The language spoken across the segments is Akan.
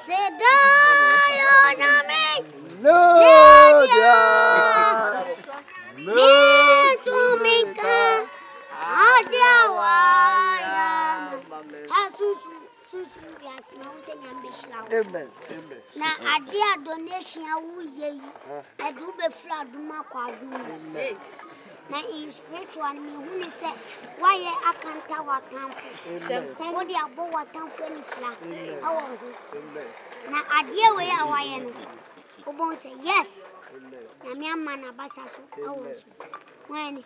Now, I dear donation, I do be flood my quadroon. Now, in spiritual, me who is said, why I can't tell what time for. What the above what time for any flat. Now, I dear way I am. Obon say yes. Now, me and man, Abasaso. When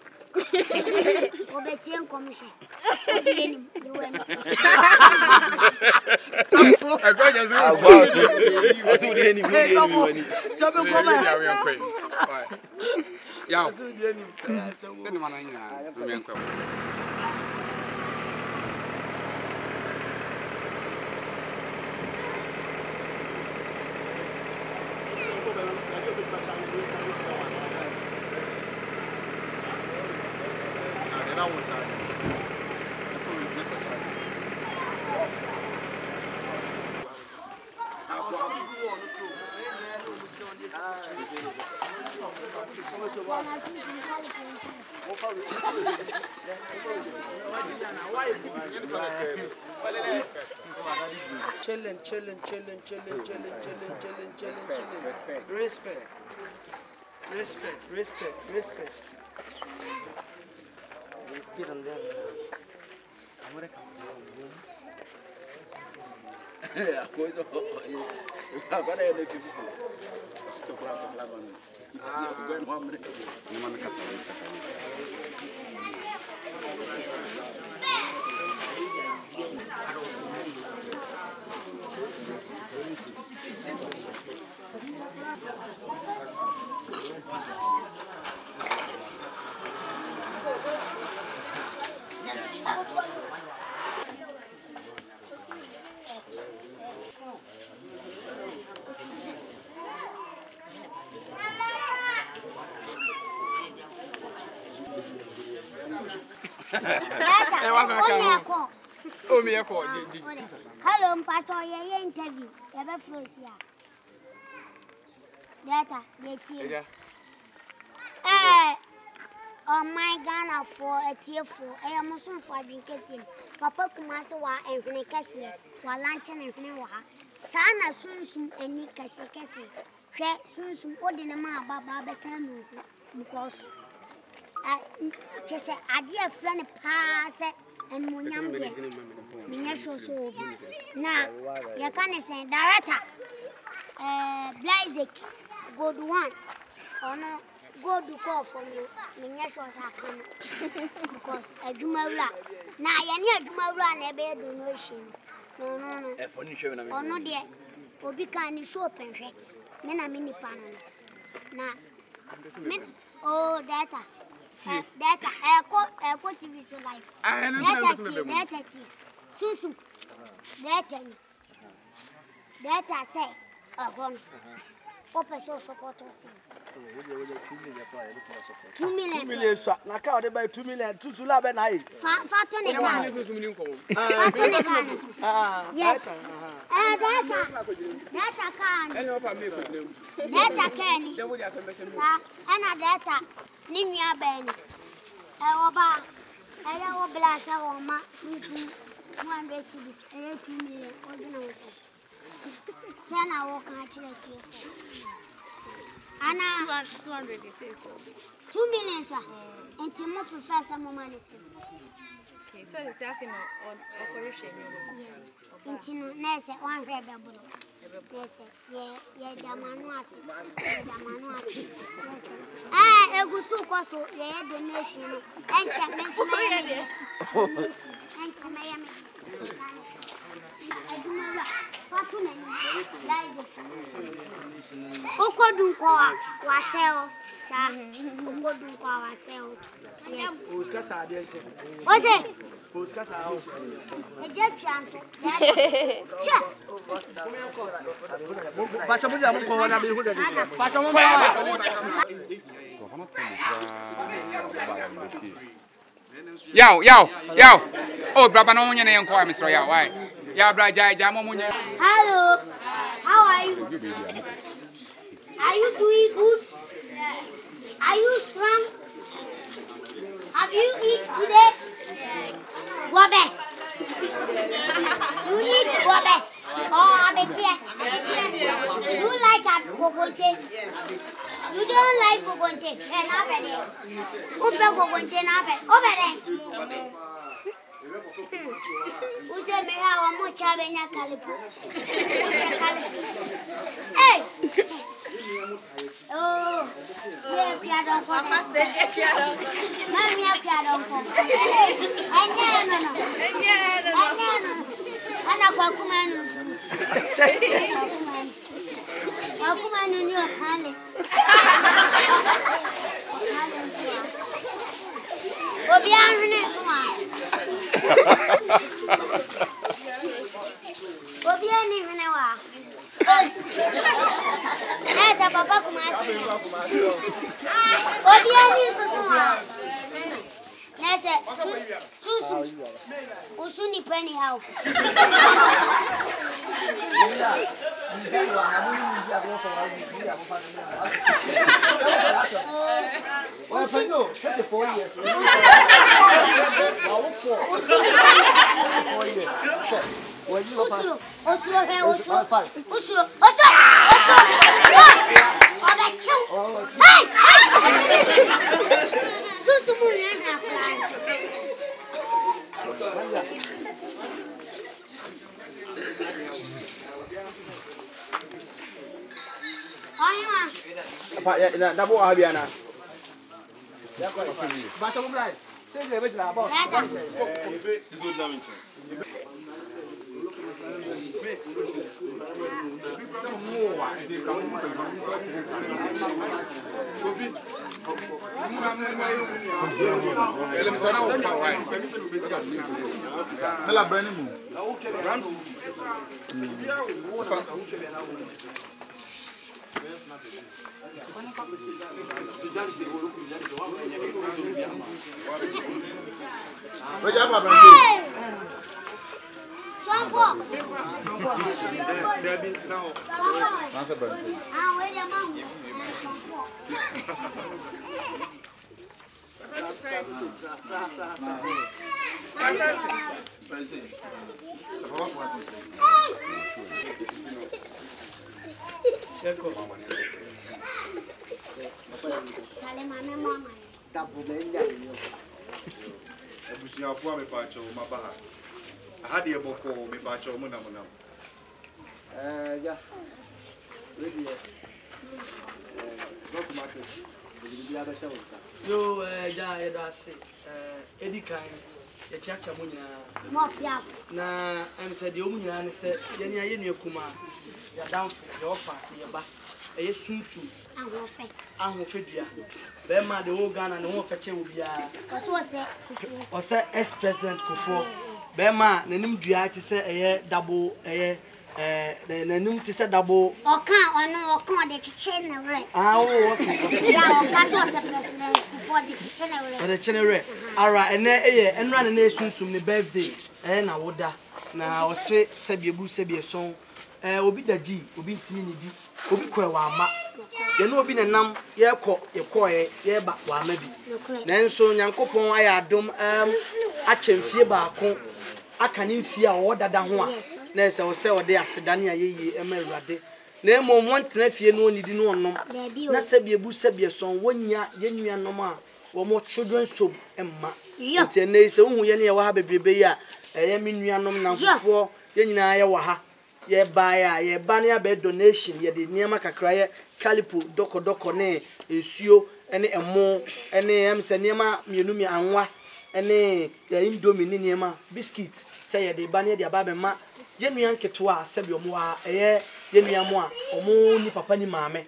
Obetian Commission. You went. Chilling. Respect. Hello, Mpacho, your interview. Ever first year. Data, on my Ghana for a tier 4, I am also for drinking. Papa Kumasawa and Hunekasi, while luncheon and Hunewa. Sana Sunsum and Nikasi. Sunsum ordinama Baba Sanu because just a dear friend pass and Munyam. Minyasho so now you can say director Blazek good one or no go to call for me Minyasho Sakan because a Jumala now you need Jumala and a bed donation no or no dear or be kind show pen Mena mini panel now oh data data echo TV so life data Sunsum, that say, one. Open so supporters. 2 million. 2 million. Now, count by 2 million. 2 Sulab and I. Yes. Data can. And data. Nimia Benny. I will blast our Sunsum. 200 cities, 2 million, ordinary. Then I walk at you. Anna 200, 2 million, sir. And Timo Professor Moman is okay, so it's having on operation. Yes. Into Nessa, 1 rebel. Yes, yeah, Damanuas. Yes, I go so close, yeah, donation. And Chapman. Okodunko wasel sa okodunko wasel yes uskasa ade enche ose uskasa ho eje twanto bacho muja mko na mi hude bacho muja Yaw. Oh, brother, no one in Mr. Yaw. Why? Hello. How are you? Are you doing good? Are you strong? Have you eaten today? Wabe. You eat wabe. Oh, abetia. You like that kokonte? You don't like kokonte? Hey, na bede. Upe kokonte na bede. Obede. Use me hawa mo chabe nya kalipo. Use kalipo. Hey. Oh, yeah, piano. Mama said piano. Mami piano. Anya no. Ana kwa kumanu. Kwa kumanu ni wakale. Obianu ne suma. Obiani hune wa. Nasa papa kumasi. Obiani susuma. Nasa susu. Usuni penny how. Dabo Abiana. Na I'm said the woman said, Yenny Kuma, ya down for your pass, your back, a Sunsum, and Fedia. Bema the old gun and the one fetcher will be a or say ex President Kufo. Bema, the name Dia to say a double a the name to say double or can't the channel. Oh, that's what's a president before the channel. Alright, and then and run a nation from the birthday. And I would now say Sebia song. Obi da G, Obi Tini, Obi Kwama. You know, been a num, ye caught your coy, ye but one maybe. Then so Yankopon, I adom Achem Fieba, I can in fear order than one. Nes I will say, or they are Sedania ye, Emerade. Name on one nephew, no need no nom. Nasabia Busabia song, 1 year, Yenu no more, or more children so, Emma. It's a nace, who Yenny have a baby. I am in Yanom now before Yenina Waha. Ye buy ye banya bed donation, ye did near Macacry, Calipu, Doko ne, Insio, any a more, any Senema, Munumi and wa, any the Indominima, biscuit, say the banya de Babema, Jemian Ketua, Sabio Moa, a year, Yemia Moa, or Moni Papani Mame.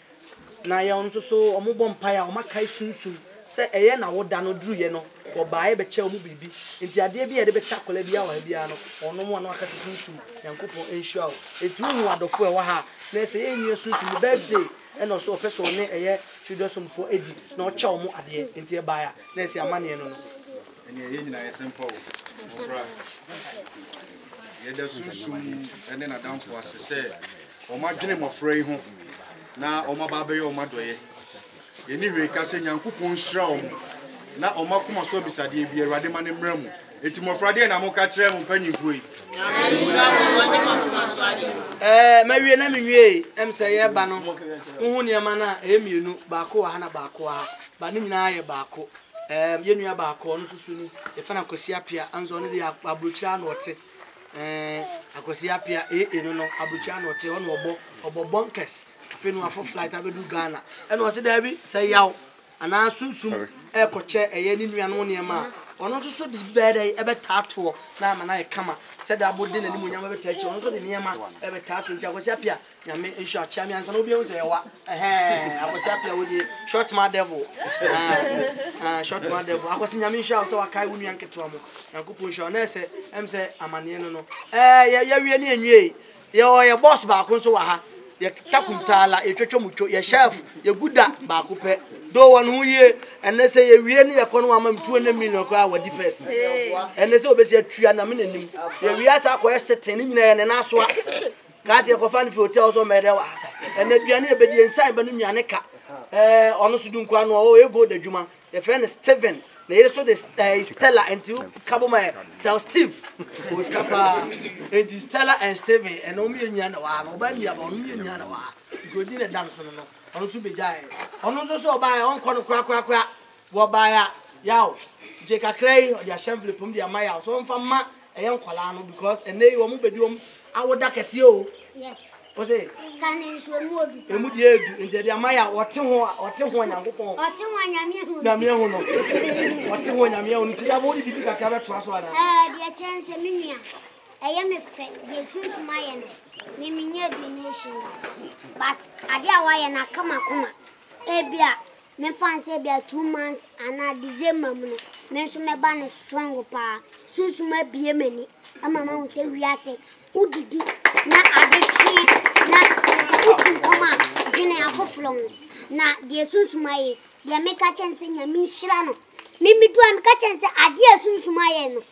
Na ya onso so omobom paya o makai sunsun se eye na woda no dru ye no o baaye be che omu bibi enti ade bi ye de be cha kola bia wa bia no ono mo na aka sunsun yankopon ensure etu hu adofo e wa ha na se ye nwie sunsun birthday e no so o person ne eye children for edi na o cha omu ade enti e baaya na se amane no no ene ye nyina ye simple the Sunsum and then a down for us, say, or my dream of Frey home. Now, or my baby or my doye. Anyway, Cassin Yankupon Shroud. Now, or my kuma so beside you be a radiman in Remo. It's more Friday and I'm a catcher on penny free. Mary and Emmy, M. say, Bano, Unia Mana, Emu, Bako, Hana Bako, Banina Bako. Yenu Bako, no Susuni, the Fanacosia, and Zoni Abuchan or Te, Acosia, no Abuchan or Te on or Bonkers, Finwa for flight, I will do Ghana. And was it Debbie, say Yaw, and I Sunsum, Echo chair, a Yenny and Oniama. On also so the bed ever tattoo, now and I come said I would dinner when you ever touch on so the near man ever tattoo. I was happier. You may in short champions and Obion say, what? I was happier with the short my devil. Short my devil. I was in Yamisha, so I can't win Yankee to Amo. And could push on essay, say, I'm an no. Yeah, really, and you're your boss back on so aha. Your Takuntala, a Chomucho, your chef, your good back. Do one who ye and they say we any a conwoman 200 million crowd defense. And they say obviously a tree and a minute. We ask our question in and Aswa. Cassia for fun hotels or Medawa. And then Piani be inside Banumianeka. Honestly, don't cry no go the Juma. A friend is Steven. They also the Stella and two Caboma, Stella Steve, who is Capa, and Stella and Steven, and Omianawa, Obania, Omianawa. Good dinner dance on. On to be giant. On also by on corner crack, what by Yaw, Jaka Cray, or the assembly from the Amaya, so from Ma, a young Colano, because and they were moving. I would duck as you. Yes. Was it? Scanning to a movie. A moody into the Amaya, or Timon, or Timon, or Timon, I won't be a cover to us. The chance a million. I am a fat, the Suns Mayan. Mimi near the nation, but I dare why and I come up. Ebia, me fancy be 2 months and I December. Mention my banner strong pa. Sunsum may be a many. A mamma say we are say, who did it? Not a big tree, not come on, Jenny for flong. Now, dear Sunsumay, dear make a chance in your Michelano. Mimi do am catch and say, Adia Sunsumayan.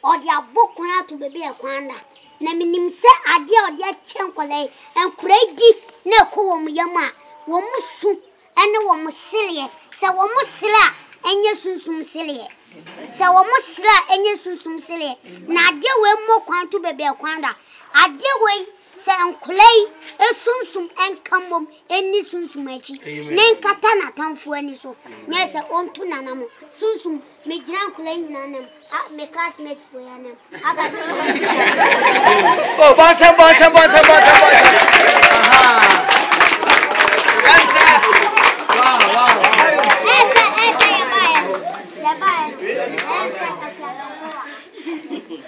Or their book out to be a quanda. Naminim say Adia or their chancole and crazy no coom yama. Womusu and the woman silly. So womusilla and your Sunsum silly. So womusilla and your Sunsum silly. Now, dear way more quan to be a quanda. Adia way. Say Clay, a Sunsum and Cambum, any Sunsumachi. Name Katana town for any so. Yes, I own to Nanamo. Sunsum, me drunk lane Nanam, my classmates for Yanam. Oh, Bossa. Wow.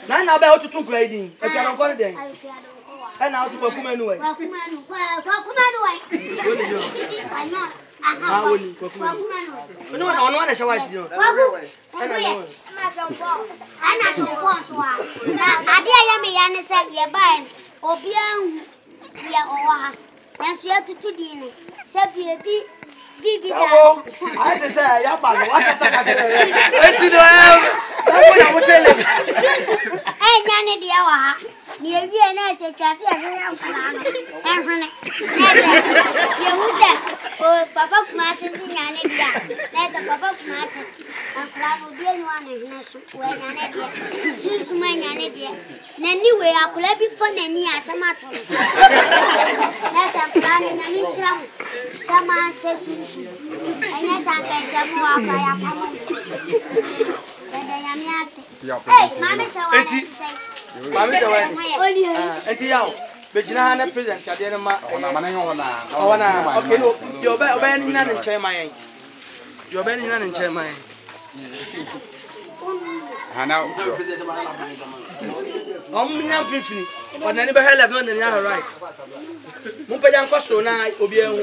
Nine about to grading. I can't go there. And now, so come anyway. I want to show it to you. Near you and I said, and oh, Papa Master, that's a Papa Master, and probably one is not when I soon anyway, I could have been fun and near some matter. That's a plan in a mission. Someone says, and yes, I can say, Mammy, say, Yaw, but you know, I present at the end of my okay, no, you're banning none in Chairman. You're banning none in Chairman. I'm not 50, but I never heard of none in your right. Mupayan Costo now, Obian,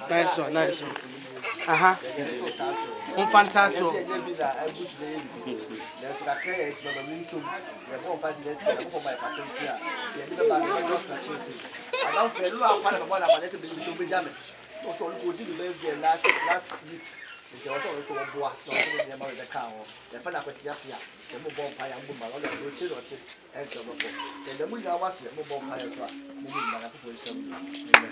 nice one. Un fantato. Nti wo so wo so wo boa na wo so ne ma we ka ho. E fa na kwesi afia. E mo bon pa ya mo ma lo do chi do chi. E so bo ko. E de mu ya wase mo bon pa ya so a. Mo bi ma na ko so. Amen.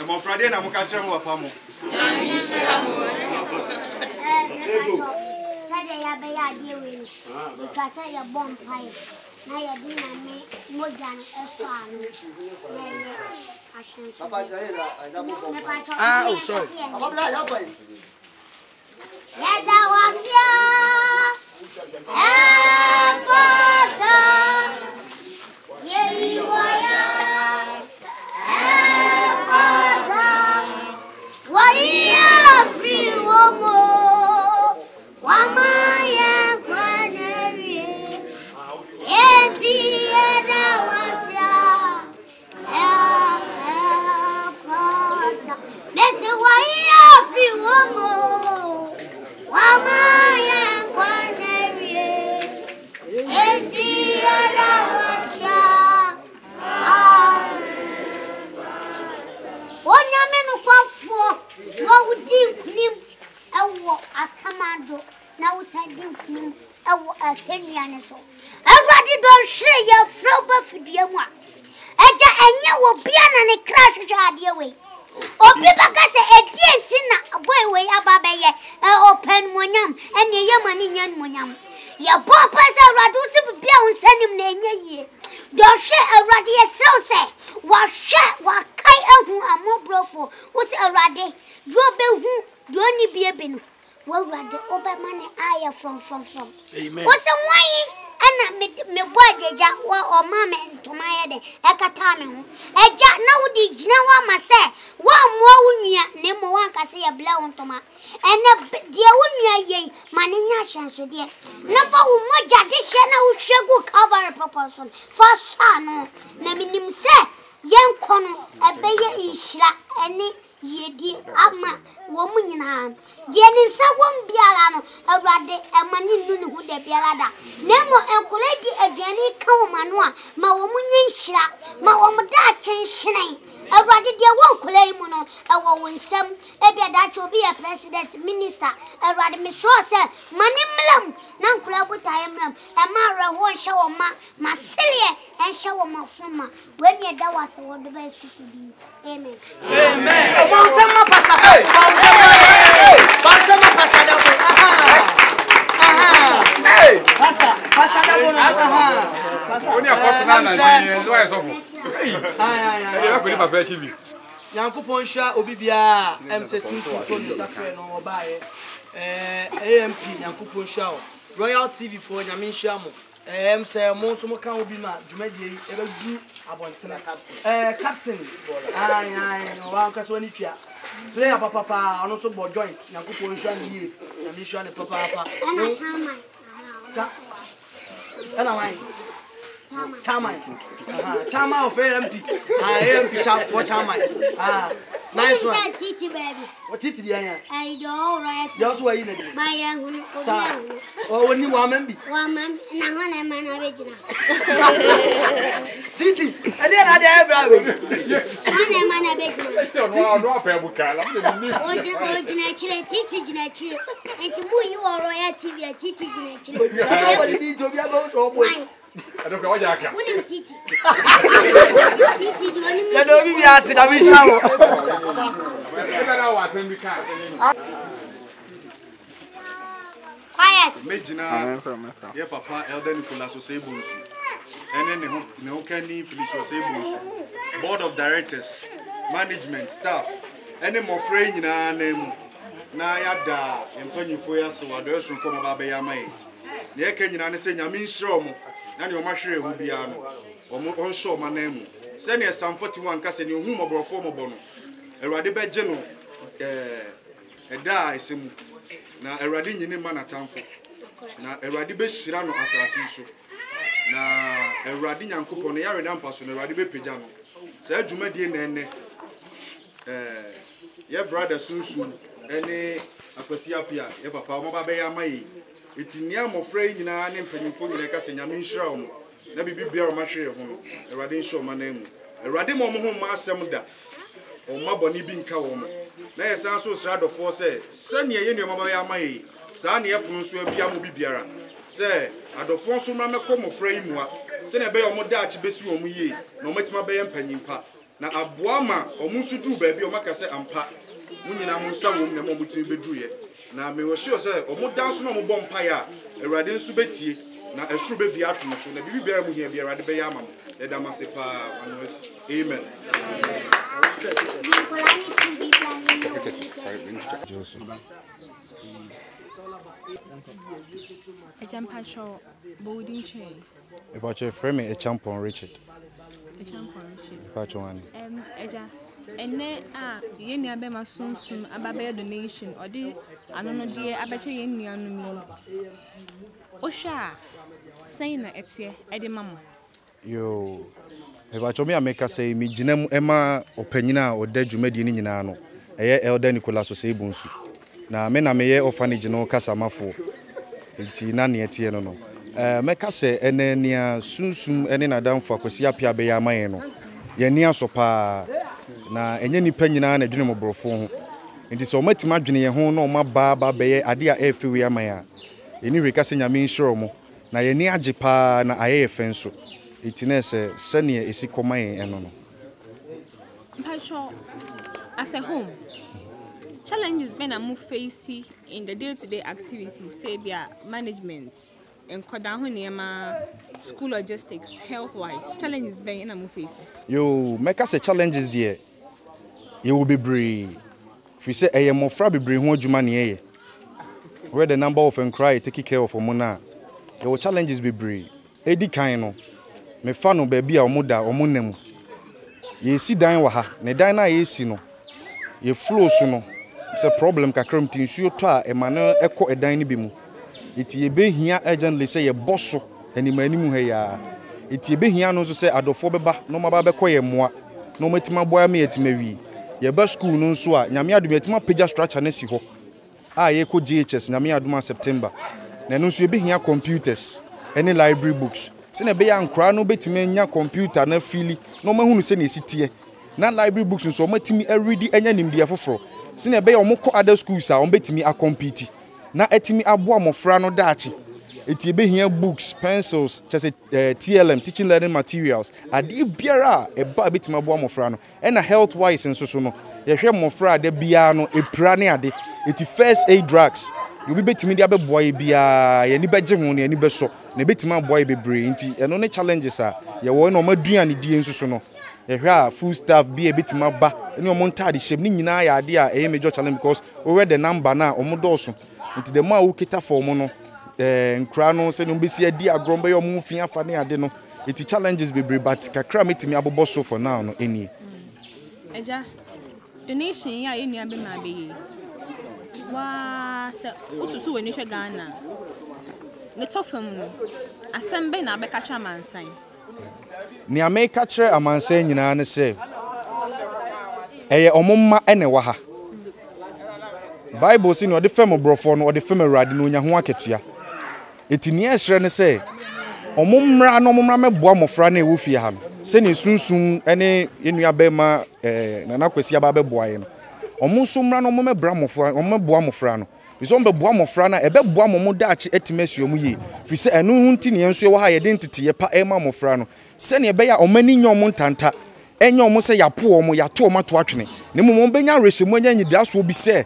Mon frère na mo ka chere mo pa mo. Sada ya be ya die we. Because ya bon pie. Na ya di na me moja no eso anu. Na ye ashen so. Papa Jaira, I mo bon pa. Oh, sorry. Papa bla ya pa. Ya da wasia. Fata. Ye iwaya. Fata. Waria free womo. Wamaya kwaneri. Eti ya da wasia. Fata. Mese waria free womo. Wamaya kwaneri. Eti ya da wasia. Onyame no kwafo wo wudi nkunim ewo asamado na wo sadi nkunim ewo asenuane so awrade don hwe ya froba fidie mu a eja enye wo bia na ne crash hwade we obi baka se edienti na boy we ababeye open monyam ene ye mani nyan monyam ya papa se awrade wo se bia wo sanim na enye yie don hwe awrade ye se wa hwe wa kai ehu amobrofo wo se awrade do behu do ni biebe no wo awrade obemane aye from Amen. wo se wan ana me boajeja wa o mama ntoma ye de ekata me ho eja na wo di gina wa ma se wa mo wunua ne mo wan ka se ye bla wo ntoma ene de wunua ye mane nya hyenso de na fa wo moja de hye na wo hwegu cover proportion fa sa no na minim se yen kono ebeye inhira ene yedi ama wo mu nyina de ni nsa won biara no awrade emani nunu hu de biara da nemo enkole di aduane ka wo mano a ma wo mu nyinhira ma wo mu da kyenhyen awrade de won kole mu no ewo wonsam ebia da cho bi a president minister awrade me so se mani mlam na nkula butaye mlam e ma rewo hye wo ma selie en hye wo ma fuma when ye da was wo do be student amen Amen. Bonsama pastor. Bonsama pastor Dabo. Hey. Pastor Dabo. Oni apostle na na do aye sofo. Ai. Ya ko ni papa chibi. Yankopon hwa obi bia MC tutu ni safre no obaye. AMP Yankopon hwa Royal TV for nyame hwa mo. Say monso mo kan obi ma dwumadie yi e be du abontena captain no wa nka so ni twia player papa ono so bo joint Yankopon hwa ni ye nyame hwa ne papa Chama Chama of AMP AMP chap for Chama nice one Titi baby what Titi the anya I do right just where you dey my hunu oh oni wa mambi na hona man abegina Titi e dey na dey ebra we hona man abegina No pa buka la me ni. Ojina chile Titi jina chile enti mu yi wo Royal TV Titi jina chile everybody need to be about to boy I don't know ya ka. Woni Titi Titi do ni mi ya do bi ase da bi shawo E be na wa sem bi ka. quiet Mejina ye papa Elder Nicholas Osebunsu ene ne ho kani Phyllis Osebunsu board of directors management staff ene mo frɛ nyina na mu na yada empanyifo ya so adosu ko ba ba ya mai ne yake nyina ne se nyame nhire mo na ne o ma hwere hu bia no o nso ma na mu se ne Psalm 41 ka se ne hu moborofo mobo no Awurade beje no eda isemu na Awurade nyine ma na tamfo na Awurade be hira no asase so na Awurade Nyankopon ya reda mpaso na Awurade be pagya no se adwumadie na enne ye brother Sunsum ene akwasi apia ye papa mo ba be ya mai etinia mofra nyina ne mpanyimfo nyina ka se nyame nhira wo na bibi bia o ma hwere ho no Awurade nhiro ma na mu Awurade mo ho ma asem da ɔma bɔne bi nka wɔn na yɛ san so sra adɔfoɔ sɛ sɛnea yɛ nneɛma bɛyɛ ama yi saa ne yɛpono nso abia mo bibiara sɛ adɔfoɔ nso mmra mɛkɔ mmɔfra yi mua sɛnea ɛbɛyɛ ɔmo daakye bɛsi wɔn yie na ɔmatumi abɛyɛ mpanyimpa na aboa ma ɔmo nso duru baabi ɔmaka sɛ ampa mo nyinaa mo nsa wɔ mu na mo mutumi bɛduruyɛ na mewɔ sure sɛ ɔmo dan so na ɔmo bɔ mpaeɛ a Awurade nso bɛtie na ɛsoro bɛbia ato mo so na bibi biara mu hia bi Awurade bɛyɛ ama mo ɛda mo ase paa ano asi amen. A jumper show, boarding chain. About your frame, a champion Richard. A champion Richard. About one. And then, you never my Sunsum about bear donation or dear, I don't know, dear, I bet you in me on me. Osha, saying that it's here, Eddie Mamma. Yo, about me, I make us say, me, Jinem Emma, or Penina, or dead you made in Nano, a elder Nicolas or Sabunsu. Now, men are may orphanage no Casamafo. It's none yet, no. Make us say, and then near Sunsum, and then I down for Cosiapia Bay Mayeno. Yenia sopa na enye nipa nyina na dwene mobrofo ho nti so matima dwene ho no ma ba be ade a efiwe amaya eni hweka se nyame nhyiro mo na yeni agipa na aye fenso itine se sene esi koman eno no Pacho as a home challenges been a move facing in the day-to-day activities say via management and school logistics, health-wise, challenges being a move facing. You make us a challenges there. You will be brave. If you say I am more frabby who you money, where the number of cry taking care of Mona, your challenges be brave. Eddie Kaino, me fano baby or muda or munem. Ye see dine waha, ne dina is no. Ye flow suno. It's a problem kakram tin sure to a man echo a dining bimu. It ye be here urgently say a bosso and in many muheya. It ye be here no to say adofobeba, no mababe koye moi, no metima boy me at me. Ye best school no swa, Yamia do metima pager structure nesiho. Ah, ye ko GHS, Yamia Duma September. Nanus ye be here computers, any library books. Send a bay and cry no bet me nya computer na feely, no man who send a city. Na library books and so much me a ready and in the afro. Send a bay or moko other schools are on bet me a compete. Na etimi aboa mofra no dachi eti ebe hia books pencils just TLM teaching learning materials ade biara e ba betima aboa mofra no na health wise nso so no ye hwe mofra de bia no epra ne ade eti first aid drugs you be betimi de abeboa ye bia ye ni beje ho ne ni beso na betima aboa ye bebre nti eno ne challenges a ye wo na omaduane die nso so no ye hwe a full staff bi e betima ba ene omontade hyem ni nyina ya ade a e major challenge because we read the number na omodoso nti the more ukita form no nkra no se no besi adi agromba yo mu fia fa ne ade no it challenges be but kakra metimi abobo so for now no eni eja donation ya eni abe ma be yi wa se utusu we ni hwe Ghana ne tofam no asembe na be kacha mansan ni ameka kire amansan nyina ne se eye omumma ene wa ha Bible say no the fem brofo no the fem Awurade no nya ho aketua etini esre ne say omumra no omumra meboa mofra na ewo fie ha no se ne sunsun ene enua bema na nakwasi aba beboa ye no omunso mra no omumebra mofra omumeboa mofra no biso ombeboa mofra na ebeboa momo daachi etimasuo mu yi fi se enu hu nti ne enso wo ha ye de ntete ye pa ema mofra no se ne be ya omani nya omo ntanta enya omo se yapo omo yato omo to atwene ne momo benya rehemu nya nyidaso bi se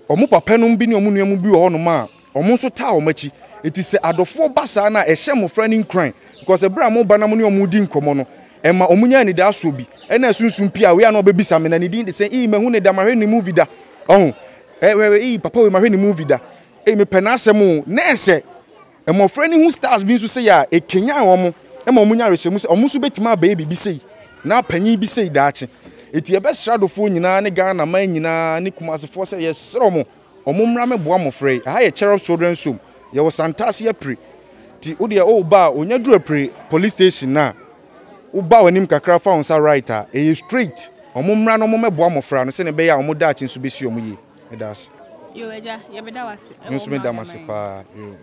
omo papa no bi ne omo nuamu bi wo no ma omo so ta omachi eti se adofo basa na ehye mofra ni nkran because ebra mo ba na mo ne omo di nkomo no ema omo nya ni da so bi ena sunsun pia we na obebisa me na ni din de se mehu ne da mahwe ni movie da oh papa we mahwe ni movie da me pena asem na ese mofra ni hu stars bi nso se ya ekenya omo omo nya rehye mu se omo so betima ba bi sei na panyi bi sei daache eti ebesradofo nyina ne Ghana man nyina ne kumasefo se ye sromo omumra meboa mofrey ha ye Cherub Children's Home ye wo santase ye pre ti ode o ba onya dura pre police station na wo ba wanim kakra fa onsa right a e straight omumra no meboa mofra no se ne be ya omoda achi nso besi omuye edas yo eja ye beda wase nso me damase pa yo